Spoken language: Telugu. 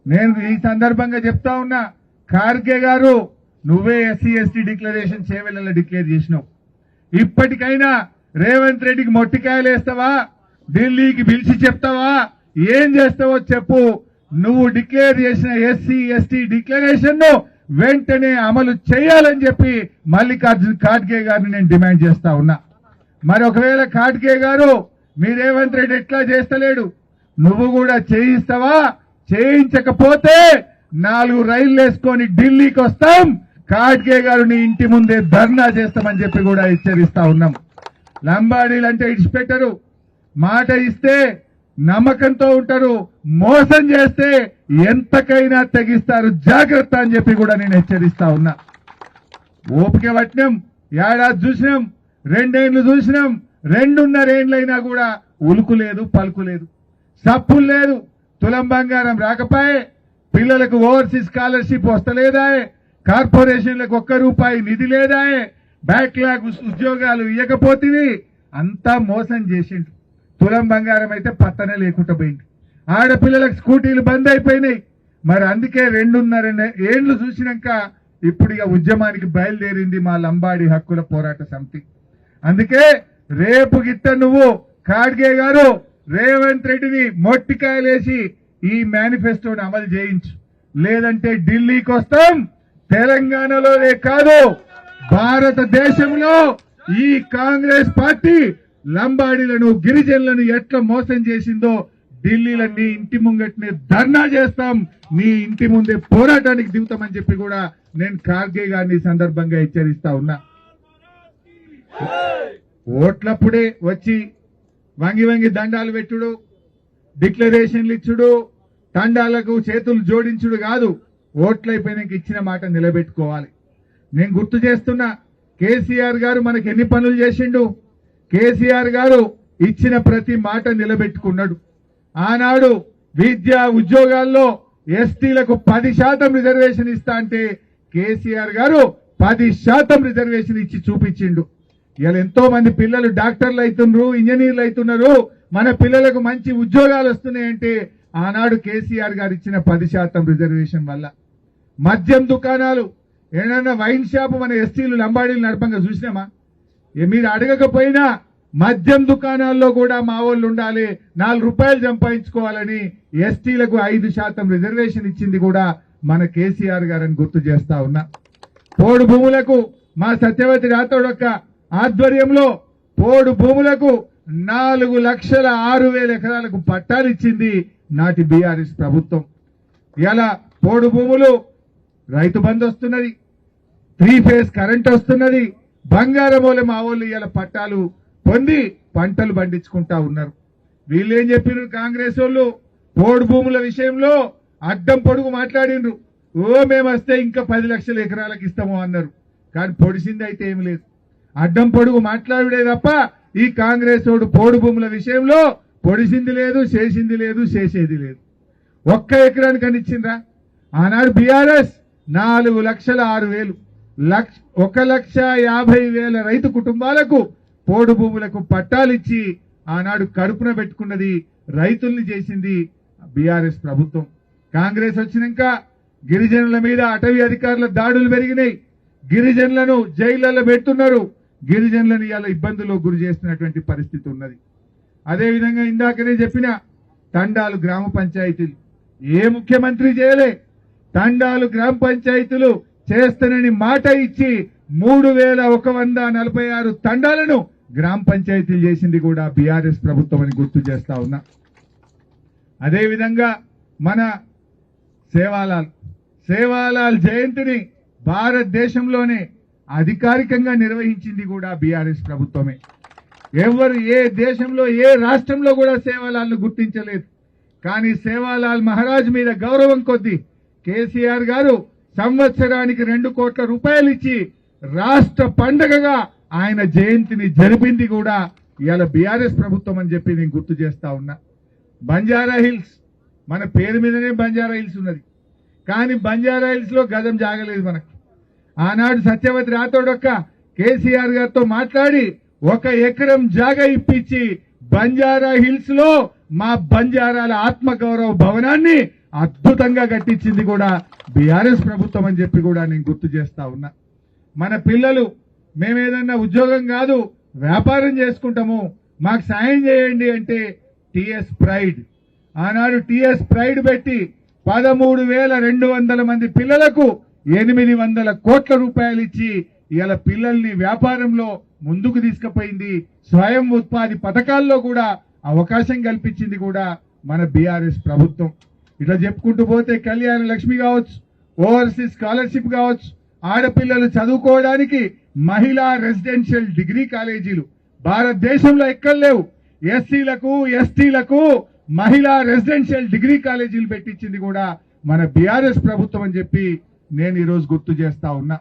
నేను ఈ సందర్భంగా చెప్తా ఉన్నా, ఖార్గే గారు నువ్వే SC ST declaration Chevella declare చేసినావు. ఇప్పటికైనా రేవంత్ రెడ్డికి మొట్టికాయలు వేస్తావా, ఢిల్లీకి పిలిచి చెప్తావా, ఏం చేస్తావో చెప్పు. నువ్వు డిక్లేర్ చేసిన ఎస్సీ ఎస్టీ డిక్లరేషన్ ను వెంటనే అమలు చేయాలని చెప్పి మల్లికార్జున్ ఖార్గే గారిని నేను డిమాండ్ చేస్తా ఉన్నా. మరి ఒకవేళ ఖార్గే గారు మీ రేవంత్ రెడ్డి ఎట్లా చేస్తలేడు, నువ్వు కూడా చేయిస్తావా? చేయించకపోతే 4 రైళ్లు వేసుకొని ఢిల్లీకి వస్తాం, ఖార్గే గారు నీ ఇంటి ముందే ధర్నా చేస్తామని చెప్పి కూడా హెచ్చరిస్తా ఉన్నాం. లంబాడీలు అంటే ఇడిచిపెట్టరు, మాట ఇస్తే నమ్మకంతో ఉంటారు, మోసం చేస్తే ఎంతకైనా తెగిస్తారు, జాగ్రత్త అని చెప్పి కూడా నేను హెచ్చరిస్తా ఉన్నా. ఓపిక పట్టినాం, ఏడాది చూసినాం, 2 ఏళ్లు చూసినాం, 2.5 ఏళ్లైనా కూడా ఉలుకు లేదు, పలుకు లేదు, సప్పులు లేదు. తులం బంగారం రాకపోయే, పిల్లలకు ఓవర్సీస్ స్కాలర్షిప్ వస్తలేదాయే, కార్పొరేషన్లకు ₹1 నిధి లేదాయే, బ్యాక్లాగ్ ఉద్యోగాలు ఇవ్వకపోతే అంతా మోసం చేసిండు. తులం బంగారం అయితే పత్తనే లేకుండా పోయింది. ఆడపిల్లలకు స్కూటీలు బంద్ అయిపోయినాయి. మరి అందుకే 2.5 ఏళ్లు చూసినాక ఇప్పుడు ఇక ఉద్యమానికి బయలుదేరింది మా లంబాడి హక్కుల పోరాట సమితి. అందుకే రేపు గిట్ట నువ్వు ఖార్గే గారు రేవంత్ రెడ్డిని మొట్టికాయలేసి ఈ మేనిఫెస్టోని అమలు చేయించు, లేదంటే ఢిల్లీకి వస్తాం. తెలంగాణలోనే కాదు, భారతదేశంలో ఈ కాంగ్రెస్ పార్టీ లంబాడీలను గిరిజనులను ఎట్లా మోసం చేసిందో ఢిల్లీలో నీ ఇంటి ముంగట్నే ధర్నా చేస్తాం, నీ ఇంటి ముందే పోరాటానికి దిగుతామని చెప్పి కూడా నేను ఖార్గే గారిని సందర్భంగా హెచ్చరిస్తా ఉన్నా. ఓట్లప్పుడే వచ్చి వంగి వంగి దండాలు పెట్టుడు, డిక్లరేషన్లు ఇచ్చుడు, తండాలకు చేతులు జోడించుడు కాదు. ఓట్లయిపోయినాక ఇచ్చిన మాట నిలబెట్టుకోవాలి. నేను గుర్తు చేస్తున్నా, కేసీఆర్ గారు మనకి ఎన్ని పనులు చేసిండు. కేసీఆర్ గారు ఇచ్చిన ప్రతి మాట నిలబెట్టుకున్నాడు. ఆనాడు విద్యా ఉద్యోగాల్లో ఎస్టీలకు 10% రిజర్వేషన్ ఇస్తా అంటే కేసీఆర్ గారు 10% రిజర్వేషన్ ఇచ్చి చూపించిండు. ఇలా ఎంతో మంది పిల్లలు డాక్టర్లు అవుతున్నారు, ఇంజనీర్లు అవుతున్నారు, మన పిల్లలకు మంచి ఉద్యోగాలు వస్తున్నాయంటే ఆనాడు కేసీఆర్ గారు ఇచ్చిన 10% రిజర్వేషన్ వల్ల. మద్యం దుకాణాలు, ఏదైనా వైన్ షాప్ మన ఎస్టీలు లంబాడీలు నడపంగా చూసినామా? మీరు అడగకపోయినా మద్యం దుకాణాల్లో కూడా మా వాళ్ళు ఉండాలి, ₹4 సంపాదించుకోవాలని ఎస్టీలకు 5% రిజర్వేషన్ ఇచ్చింది కూడా మన కేసీఆర్ గారని గుర్తు చేస్తా ఉన్నా. పోడు భూములకు మా సత్యవతి రాథోడ్ ఆధ్వర్యంలో పోడు భూములకు 4,06,000 ఎకరాలకు పట్టాలు ఇచ్చింది నాటి బీఆర్ఎస్ ప్రభుత్వం. ఇలా పోడు భూములు రైతు బంధు వస్తున్నది, 3 ఫేజ్ కరెంట్ వస్తున్నది, బంగారమూలె మా వాళ్ళు ఇలా పట్టాలు పొంది పంటలు పండించుకుంటా ఉన్నారు. వీళ్ళేం చెప్పినారు కాంగ్రెస్ వాళ్ళు? పోడు భూముల విషయంలో అడ్డం పొడుగు మాట్లాడినరు. మేము వస్తే ఇంకా 10 లక్షల ఎకరాలకు ఇస్తాము అన్నారు. కానీ పొడిసింది అయితే ఏమి లేదు. అడ్డం పొడుగు మాట్లాడుడే తప్ప ఈ కాంగ్రెస్ వాడు పోడు భూముల విషయంలో పొడిసింది లేదు, చేసింది లేదు, చేసేది లేదు. 1 ఎకరానికి అని ఇచ్చిండ్రా? ఆనాడు బీఆర్ఎస్ 4,06,000 1,50,000 రైతు కుటుంబాలకు పోడు భూములకు పట్టాలిచ్చి ఆనాడు కడుపున పెట్టుకున్నది, రైతుల్ని చేసింది బీఆర్ఎస్ ప్రభుత్వం. కాంగ్రెస్ వచ్చినాక గిరిజనుల మీద అటవీ అధికారుల దాడులు పెరిగినాయి, గిరిజనులను జైళ్లలో పెడుతున్నారు, గిరిజనులను ఇలా ఇబ్బందుల్లో గురి చేస్తున్నటువంటి పరిస్థితి ఉన్నది. అదేవిధంగా ఇందాకనే చెప్పిన తండాలు గ్రామ పంచాయతీలు ఏ ముఖ్యమంత్రి చేయలే. తండాలు గ్రామ పంచాయతీలు చేస్తానని మాట ఇచ్చి 3,146 తండాలను గ్రామ పంచాయతీలు చేసింది కూడా బీఆర్ఎస్ ప్రభుత్వం అని గుర్తు చేస్తా ఉన్నా. అదేవిధంగా మన సేవాలాల్ జయంతిని భారతదేశంలోనే అధికారికంగా నిర్వహించింది కూడా బీఆర్ఎస్ ప్రభుత్వమే. ఎవరు ఏ దేశంలో ఏ రాష్ట్రంలో కూడా సేవాలాల్ను గుర్తించలేదు. కానీ సేవాలాల్ మహారాజ్ మీద గౌరవం కొద్దీ కేసీఆర్ గారు సంవత్సరానికి ₹2 కోట్ల ఇచ్చి రాష్ట్ర పండగగా ఆయన జయంతిని జరిపింది కూడా ఇవాళ బీఆర్ఎస్ ప్రభుత్వం అని చెప్పి నేను గుర్తు చేస్తా ఉన్నా. బంజారా హిల్స్, మన పేరు మీదనే బంజారా హిల్స్ ఉన్నది, కానీ బంజారా హిల్స్ లో గజం జాగలేదు మనకు. ఆనాడు సత్యవతి రాథోడ్ కేసీఆర్ గారితో మాట్లాడి 1 ఎకరం జాగా ఇప్పించి బంజారా హిల్స్ లో మా బంజారాల ఆత్మగౌరవ భవనాన్ని అద్భుతంగా కట్టించింది కూడా బీఆర్ఎస్ ప్రభుత్వం అని చెప్పి కూడా నేను గుర్తు చేస్తా ఉన్నా. మన పిల్లలు మేమేదన్నా ఉద్యోగం కాదు వ్యాపారం చేసుకుంటాము మాకు సాయం చేయండి అంటే టిఎస్ ప్రైడ్, ఆనాడు టిఎస్ ప్రైడ్ పెట్టి 13,200 మంది పిల్లలకు 800 కోట్ల రూపాయలు ఇచ్చి ఇలా పిల్లల్ని వ్యాపారంలో ముందుకు తీసుకుపోయింది. స్వయం ఉత్పాది పథకాల్లో కూడా అవకాశం కల్పించింది కూడా మన బీఆర్ఎస్ ప్రభుత్వం. ఇట్లా చెప్పుకుంటూ పోతే కళ్యాణ లక్ష్మి కావచ్చు, ఓవర్సీస్ స్కాలర్షిప్ కావచ్చు, ఆడపిల్లలు చదువుకోవడానికి మహిళా రెసిడెన్షియల్ డిగ్రీ కాలేజీలు భారతదేశంలో ఎక్కడ లేవు. ఎస్సీలకు ఎస్టీలకు మహిళా రెసిడెన్షియల్ డిగ్రీ కాలేజీలు పెట్టించింది కూడా మన బీఆర్ఎస్ ప్రభుత్వం అని చెప్పి నేను ఈరోజు గుర్తు చేస్తా ఉన్నా.